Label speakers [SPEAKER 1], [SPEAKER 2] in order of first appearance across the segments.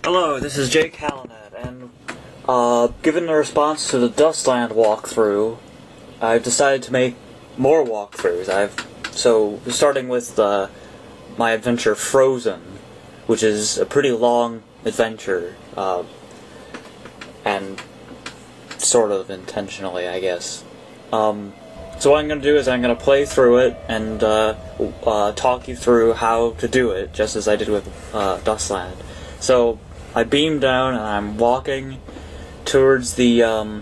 [SPEAKER 1] Hello, this is JKalenad, and given the response to the Dustland walkthrough, I've decided to make more walkthroughs. So starting with my adventure Frozen, which is a pretty long adventure, and sort of intentionally, I guess. So what I'm going to do is I'm going to play through it and talk you through how to do it, just as I did with Dustland. So I beam down and I'm walking towards the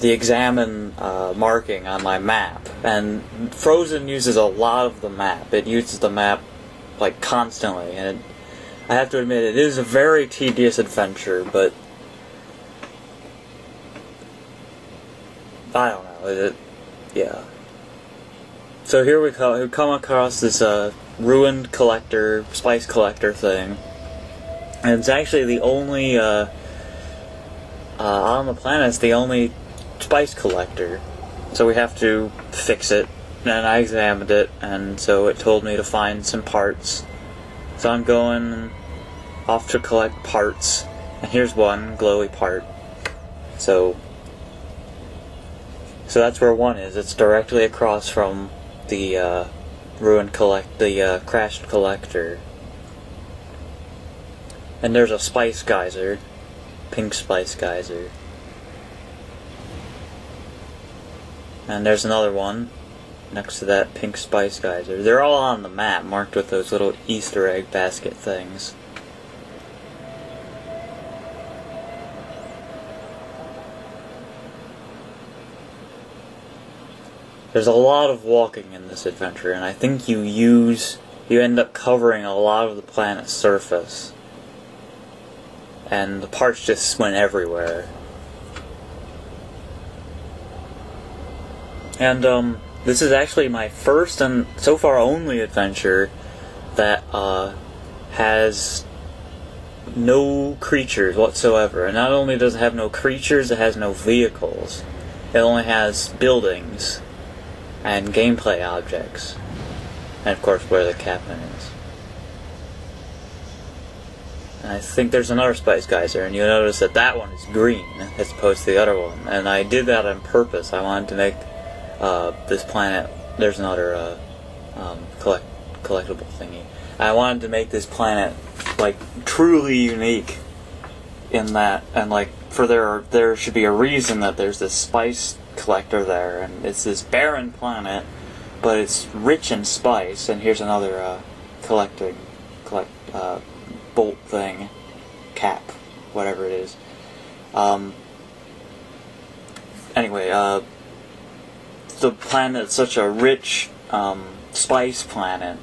[SPEAKER 1] examine marking on my map. And Frozen uses a lot of the map. It uses the map like constantly, and I have to admit it is a very tedious adventure, but I don't know. Yeah. So here we come across this ruined collector, spice collector thing, and it's actually the only on the planet. It's the only spice collector, so we have to fix it. And I examined it, and so it told me to find some parts. So I'm going off to collect parts, and here's one glowy part. So that's where one is. It's directly across from the crashed collector. And there's a spice geyser, pink spice geyser. And there's another one next to that pink spice geyser. They're all on the map, marked with those little Easter egg basket things. There's a lot of walking in this adventure, and I think you end up covering a lot of the planet's surface. And the parts just went everywhere. And, this is actually my first and so far only adventure that, has no creatures whatsoever. And not only does it have no creatures, it has no vehicles. It only has buildings and gameplay objects, and of course where the captain is. And I think there's another spice geyser, and you'll notice that that one is green as opposed to the other one, and I did that on purpose. I wanted to make this planet, there's another collectible thingy. I wanted to make this planet like truly unique in that, and like there should be a reason that there's this spice collector there, and it's this barren planet, but it's rich in spice. And here's another bolt thing, cap, whatever it is. Anyway, the planet's such a rich spice planet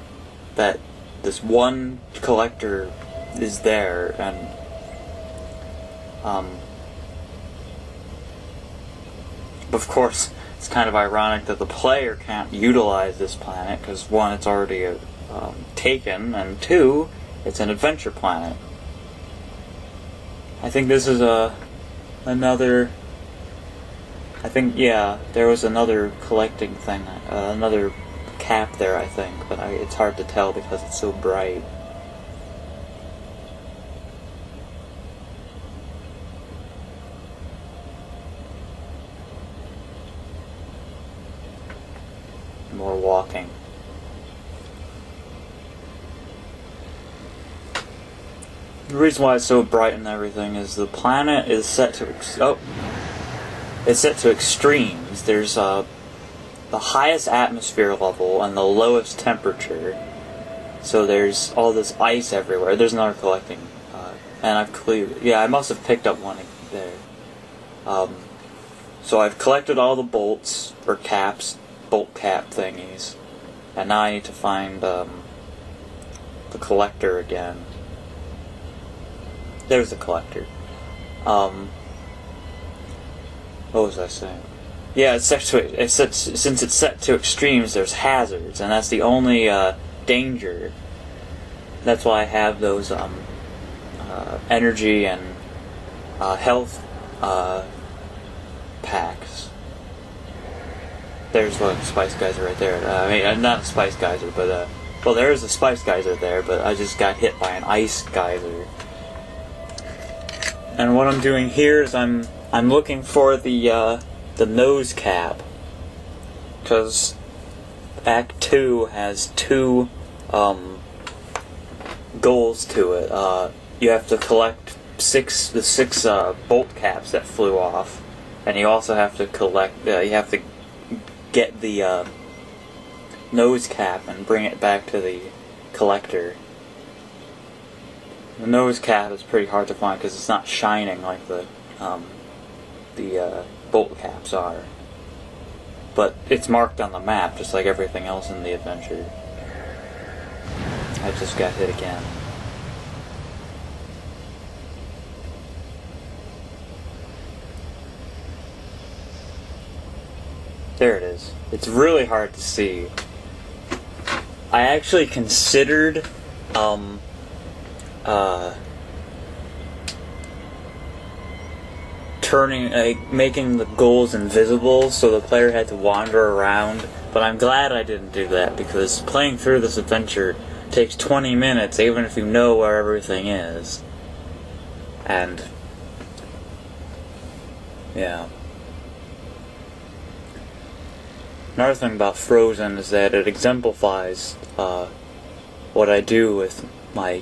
[SPEAKER 1] that this one collector is there, and of course, it's kind of ironic that the player can't utilize this planet, because one, it's already taken, and two, it's an adventure planet. I think this is another... I think, yeah, there was another collecting thing, another cap there, I think, but it's hard to tell because it's so bright. More walking. The reason why it's so bright and everything is the planet is set to it's set to extremes. There's the highest atmosphere level and the lowest temperature. So there's all this ice everywhere. There's another collecting, and I must have picked up one there. So I've collected all the bolts or caps. Bolt cap thingies, and now I need to find the collector again. There's the collector. What was I saying? Yeah, since it's set to extremes, there's hazards, and that's the only danger. That's why I have those energy and health packs. There's one spice geyser right there. I mean, not a spice geyser, but Well, there is a spice geyser there, but I just got hit by an ice geyser. And what I'm doing here is I'm looking for the nose cap, because Act 2 has two goals to it. You have to collect the six bolt caps that flew off, and you also have to collect. You have to get the nose cap and bring it back to the collector. The nose cap is pretty hard to find because it's not shining like the bolt caps are. But it's marked on the map just like everything else in the adventure. I just got hit again. There it is. It's really hard to see. I actually considered making the goals invisible so the player had to wander around, but I'm glad I didn't do that, because playing through this adventure takes 20 minutes even if you know where everything is. And yeah. Another thing about Frozen is that it exemplifies what I do with my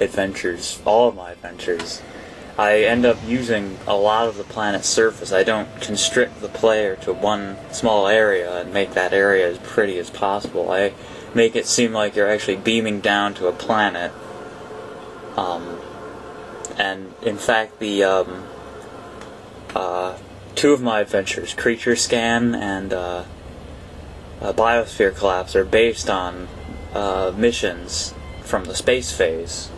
[SPEAKER 1] adventures, all of my adventures. I end up using a lot of the planet's surface. I don't constrict the player to one small area and make that area as pretty as possible. I make it seem like you're actually beaming down to a planet. And in fact, the two of my adventures, Creature Scan and Biosphere Collapse, are based on missions from the space phase.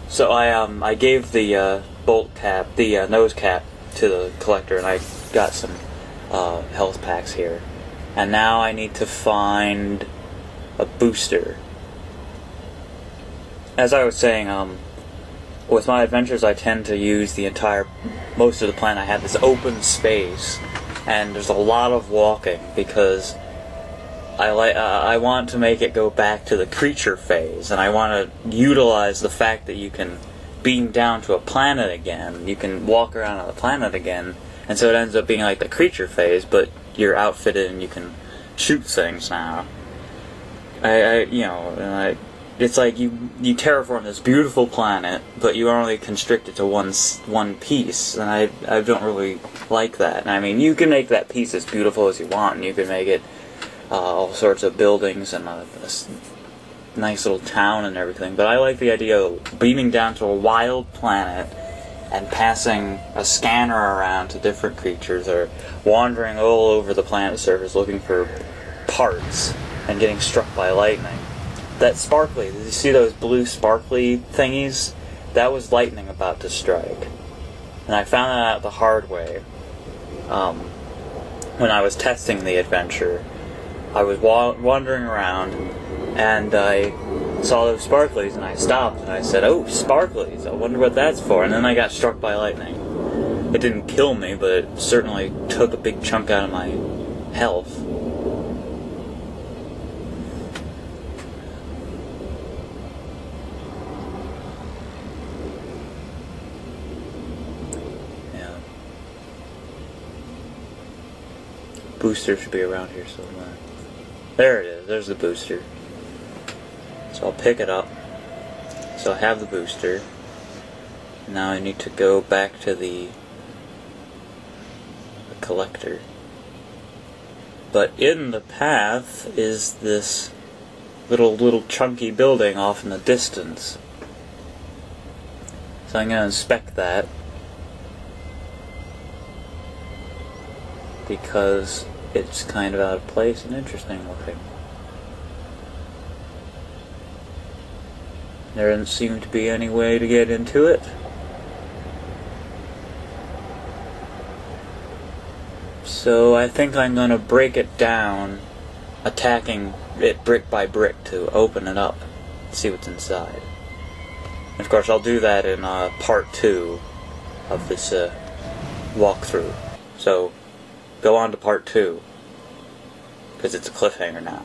[SPEAKER 1] So I gave the bolt cap, the nose cap, to the collector, and I got some health packs here. And now I need to find a booster. As I was saying, with my adventures I tend to use most of the planet. I have this open space, and there's a lot of walking, because I want to make it go back to the creature phase, and I want to utilize the fact that you can beam down to a planet again. You can walk around on the planet again, and so it ends up being like the creature phase, but you're outfitted and you can shoot things now. It's like you terraform this beautiful planet, but you are only constricted to one piece, and I don't really like that. I mean, you can make that piece as beautiful as you want, and you can make it all sorts of buildings and a nice little town and everything, but I like the idea of beaming down to a wild planet and passing a scanner around to different creatures, or wandering all over the planet's surface looking for parts and getting struck by lightning. That sparkly, did you see those blue sparkly thingies? That was lightning about to strike. And I found that out the hard way when I was testing the adventure. I was wandering around, and I saw those sparklies, and I stopped, and I said, "Oh, sparklies, I wonder what that's for." And then I got struck by lightning. It didn't kill me, but it certainly took a big chunk out of my health. Yeah. Booster should be around here somewhere. There it is, there's the booster. So I'll pick it up. So I have the booster. Now I need to go back to the collector. But in the path is this little chunky building off in the distance. So I'm going to inspect that, because it's kind of out of place and interesting looking. There doesn't seem to be any way to get into it. So I think I'm going to break it down, attacking it brick by brick to open it up, see what's inside. And of course I'll do that in part 2 of this walkthrough. So go on to part 2, because it's a cliffhanger now.